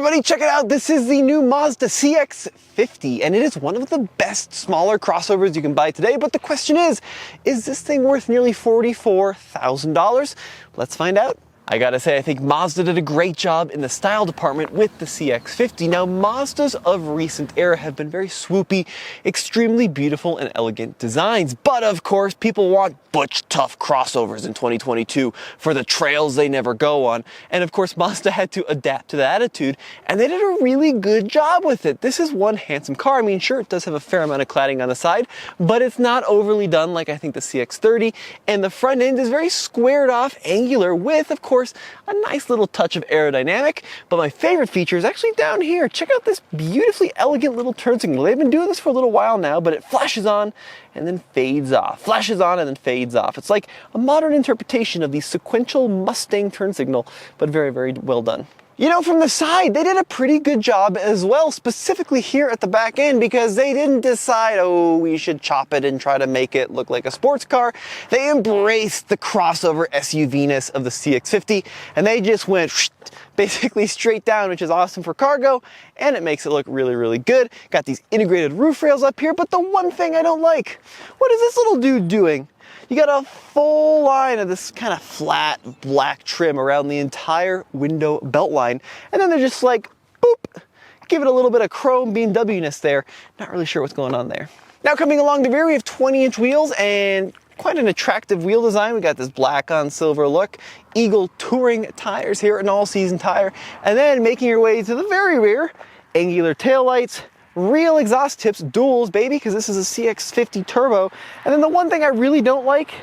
everybody, check it out. This is the new Mazda CX-50, and it is one of the best smaller crossovers you can buy today. But the question is this thing worth nearly $44,000? Let's find out. I gotta say, I think Mazda did a great job in the style department with the CX-50. Now, Mazdas of recent era have been very swoopy, extremely beautiful and elegant designs. But of course, people want butch, tough crossovers in 2022 for the trails they never go on. And of course, Mazda had to adapt to that attitude, and they did a really good job with it. This is one handsome car. I mean, sure, it does have a fair amount of cladding on the side, but it's not overly done like I think the CX-30. And the front end is very squared off, angular, with, of course, a nice little touch of aerodynamic. But my favorite feature is actually down here. Check out this beautifully elegant little turn signal. They've been doing this for a little while now, but it flashes on and then fades off. Flashes on and then fades off. It's like a modern interpretation of the sequential Mustang turn signal, but very, very well done. You know, from the side, they did a pretty good job as well, specifically here at the back end, because they didn't decide, oh, we should chop it and try to make it look like a sports car. They embraced the crossover SUV-ness of the CX-50, and they just went basically straight down, which is awesome for cargo, and it makes it look really, really good. Got these integrated roof rails up here, but the one thing I don't like, what is this little dude doing? You got a full line of this kind of flat black trim around the entire window belt line. And then they're just like, boop, give it a little bit of chrome BMW-ness there. Not really sure what's going on there. Now coming along the rear, we have 20-inch wheels and quite an attractive wheel design. We got this black on silver look. Eagle Touring tires here, an all-season tire. And then making your way to the very rear, angular taillights, real exhaust tips, duals, baby, because this is a CX-50 turbo. And then the one thing I really don't like,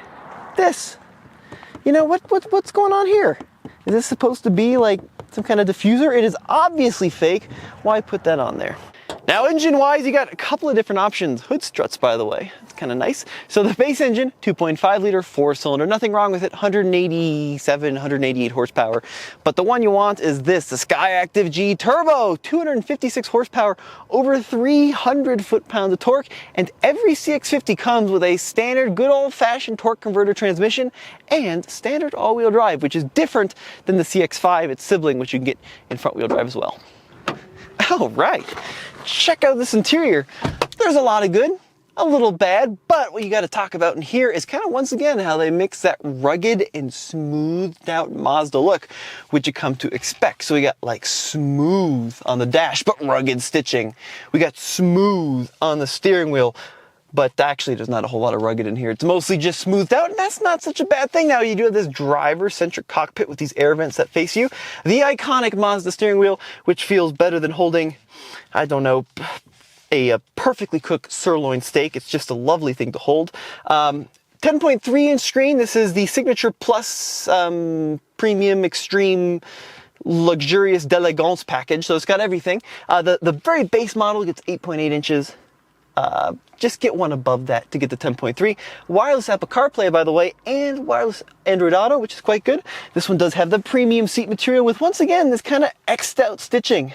this. You know, what's going on here? Is this supposed to be like some kind of diffuser? It is obviously fake. Why put that on there? Now, engine-wise, you got a couple of different options. Hood struts, by the way. It's kind of nice. So the base engine, 2.5 liter, 4-cylinder. Nothing wrong with it. 187, 188 horsepower. But the one you want is this, the Skyactiv G Turbo. 256 horsepower, over 300 foot-pounds of torque. And every CX-50 comes with a standard, good old-fashioned torque converter transmission and standard all-wheel drive, which is different than the CX-5, its sibling, which you can get in front-wheel drive as well. All right. Check out this interior. There's a lot of good, a little bad, but what you got to talk about in here is kind of, once again, how they mix that rugged and smoothed out Mazda look, which you come to expect. So we got like smooth on the dash, but rugged stitching. We got smooth on the steering wheel, but actually there's not a whole lot of rugged in here. It's mostly just smoothed out, and that's not such a bad thing. Now you do have this driver-centric cockpit with these air vents that face you. The iconic Mazda steering wheel, which feels better than holding, I don't know, a perfectly cooked sirloin steak. It's just a lovely thing to hold. 10.3-inch screen. This is the Signature Plus Premium Extreme Luxurious d'Elegance package, so it's got everything. The very base model gets 8.8 inches. Just get one above that to get the 10.3. Wireless Apple CarPlay, by the way, and wireless Android Auto, which is quite good. This one does have the premium seat material with, once again, this kind of X'd out stitching.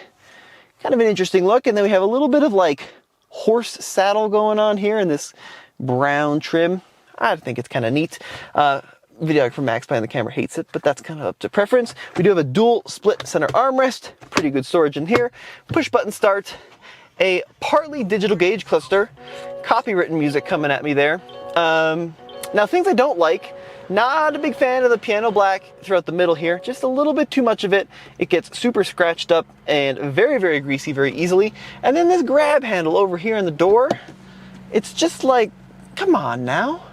Kind of an interesting look. And then we have a little bit of like horse saddle going on here in this brown trim. I think it's kind of neat. Videographer Max behind the camera hates it, but that's kind of up to preference. We do have a dual split center armrest. Pretty good storage in here. Push button start. A partly digital gauge cluster. Copywritten music coming at me there. Now, things I don't like. Not a big fan of the piano black throughout the middle here. Just a little bit too much of it. It gets super scratched up and very, very greasy very easily. And then this grab handle over here in the door. It's just like, come on now.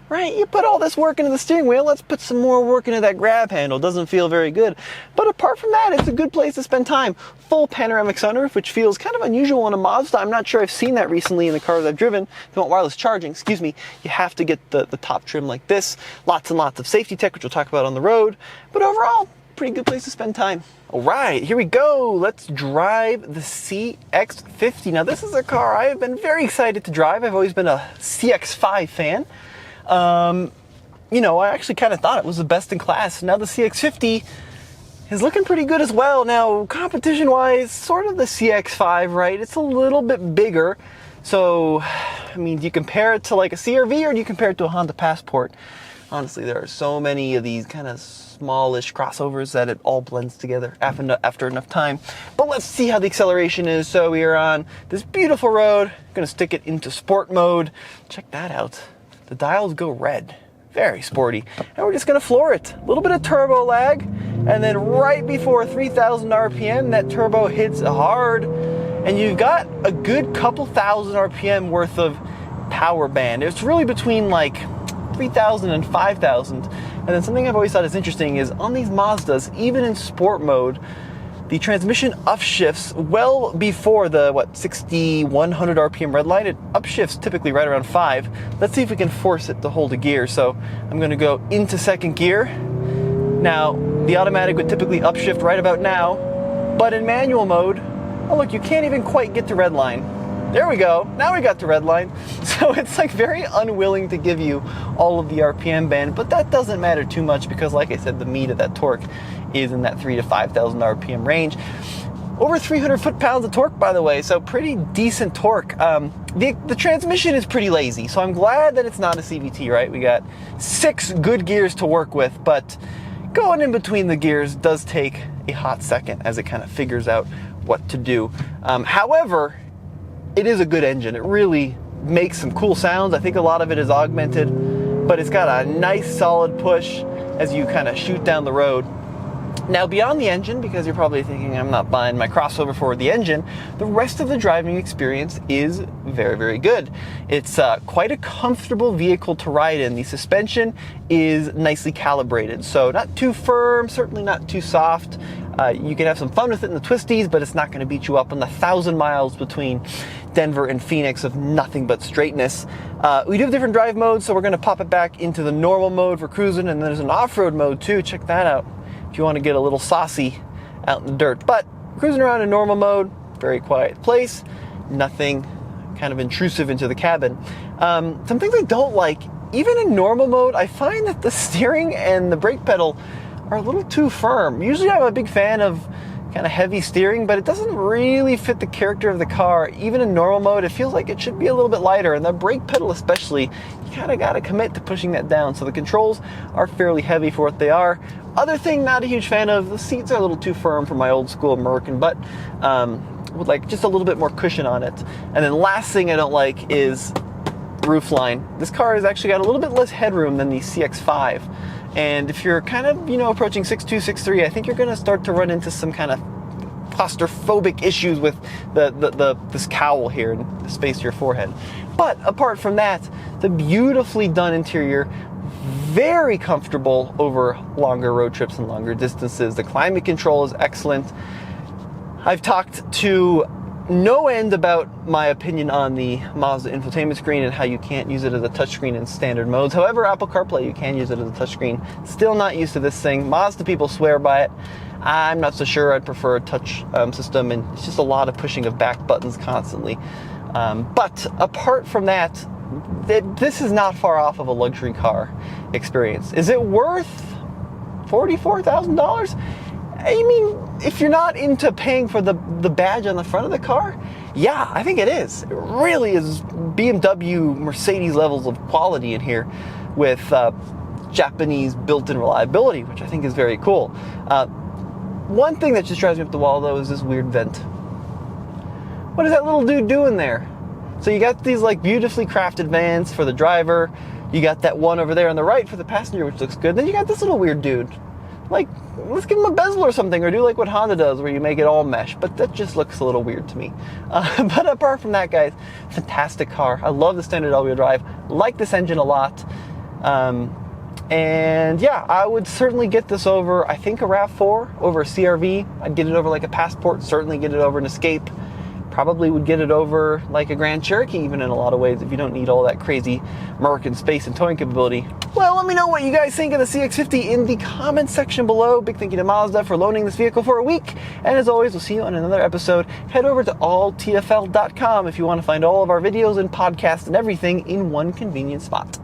Right? You put all this work into the steering wheel, let's put some more work into that grab handle. Doesn't feel very good. But apart from that, it's a good place to spend time. Full panoramic sunroof, which feels kind of unusual in a Mazda. I'm not sure I've seen that recently in the cars I've driven. If you want wireless charging, excuse me, you have to get the top trim like this. Lots and lots of safety tech, which we'll talk about on the road. But overall, pretty good place to spend time. All right, here we go. Let's drive the CX-50. Now, this is a car I have been very excited to drive. I've always been a CX-5 fan. You know, I actually kind of thought it was the best in class. Now the CX-50 is looking pretty good as well. Now, competition-wise, sort of the CX-5, right? It's a little bit bigger. So, I mean, do you compare it to like a CR-V or do you compare it to a Honda Passport? Honestly, there are so many of these kind of smallish crossovers that it all blends together after enough time. But let's see how the acceleration is. So we are on this beautiful road. I'm gonna stick it into sport mode. Check that out. The dials go red. Very sporty. And we're just gonna floor it. A little bit of turbo lag, and then right before 3,000 RPM, that turbo hits hard, and you've got a good couple thousand RPM worth of power band. It's really between like 3,000 and 5,000. And then something I've always thought is interesting is on these Mazdas, even in sport mode, the transmission upshifts well before the 100 RPM red line. It upshifts typically right around 5. Let's see if we can force it to hold a gear. So I'm going to go into second gear. Now the automatic would typically upshift right about now, but in manual mode, oh look, you can't even quite get to red line. There we go. Now we got the red line. So it's like very unwilling to give you all of the RPM band, but that doesn't matter too much because, like I said, the meat of that torque is in that 3,000 to 5,000 RPM range. Over 300 foot-pounds of torque, by the way, so pretty decent torque. The transmission is pretty lazy, so I'm glad that it's not a CVT, right? We got 6 good gears to work with, but going in between the gears does take a hot second as it kind of figures out what to do. However, it is a good engine. It really makes some cool sounds. I think a lot of it is augmented, but it's got a nice solid push as you kind of shoot down the road. Now, beyond the engine, because you're probably thinking I'm not buying my crossover for the engine, the rest of the driving experience is very, very good. It's quite a comfortable vehicle to ride in. The suspension is nicely calibrated, so not too firm, certainly not too soft. You can have some fun with it in the twisties, but it's not going to beat you up on the 1,000 miles between Denver and Phoenix of nothing but straightness. We do have different drive modes, so we're going to pop it back into the normal mode for cruising, and there's an off-road mode too. Check that out if you want to get a little saucy out in the dirt. But cruising around in normal mode, very quiet place, nothing kind of intrusive into the cabin. Some things I don't like, even in normal mode, I find that the steering and the brake pedal are a little too firm. Usually I'm a big fan of kind of heavy steering, but it doesn't really fit the character of the car. Even in normal mode, it feels like it should be a little bit lighter, and the brake pedal especially, you kind of got to commit to pushing that down. So the controls are fairly heavy for what they are. Other thing, not a huge fan of, the seats are a little too firm for my old school American, but with like just a little bit more cushion on it. And then last thing I don't like is roofline. This car has actually got a little bit less headroom than the CX-5. And if you're kind of, approaching 6'2", 6'3", I think you're going to start to run into some kind of claustrophobic issues with this cowl here and the space to your forehead. But apart from that, the beautifully done interior, very comfortable over longer road trips and longer distances. The climate control is excellent. I've talked to no end about my opinion on the Mazda infotainment screen and how you can't use it as a touchscreen in standard modes. However, Apple CarPlay, you can use it as a touchscreen. Still not used to this thing. Mazda people swear by it. I'm not so sure. I'd prefer a touch system, and it's just a lot of pushing of back buttons constantly. But apart from that, this is not far off of a luxury car experience. Is it worth $44,000? I mean, if you're not into paying for the badge on the front of the car, yeah, I think it is. It really is BMW, Mercedes levels of quality in here with Japanese built-in reliability, which I think is very cool. One thing that just drives me up the wall, though, is this weird vent. What is that little dude doing there? So you got these like beautifully crafted vans for the driver. You got that one over there on the right for the passenger, which looks good. Then you got this little weird dude. Like, let's give him a bezel or something, or do like what Honda does where you make it all mesh, but that just looks a little weird to me. But apart from that, guys, fantastic car. I love the standard all-wheel drive. Like this engine a lot. And yeah, I would certainly get this over, I think, a RAV4, over a CR-V. I'd get it over like a Passport, certainly get it over an Escape. Probably would get it over like a Grand Cherokee even in a lot of ways if you don't need all that crazy American space and towing capability. Well, let me know what you guys think of the CX-50 in the comments section below. Big thank you to Mazda for loaning this vehicle for a week. And as always, we'll see you on another episode. Head over to alltfl.com if you want to find all of our videos and podcasts and everything in one convenient spot.